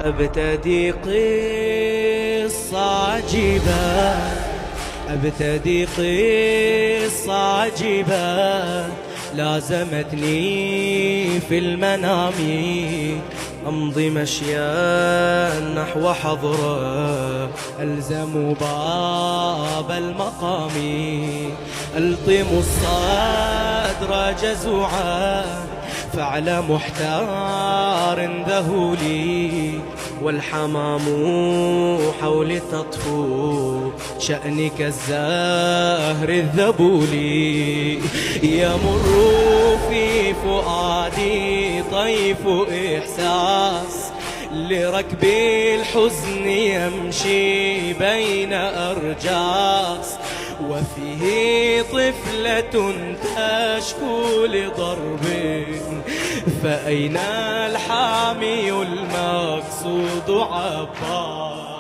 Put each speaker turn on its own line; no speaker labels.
ابتدي قصة عجيبة، ابتدي قصة عجيبة لازمتني في المنام، أمضي مشيا نحو حضرة ألزم باب المقام، ألطم الصدر جزوعا فعل محتار ذهولي، والحمام حولي تطفو شأنك الزهر الذبولي، يمر في فؤادي طيف إحساس لركب الحزن يمشي بين أرجاس، وفيه طفلة تشكو لضرب، فأين الحامي المقصود عباس؟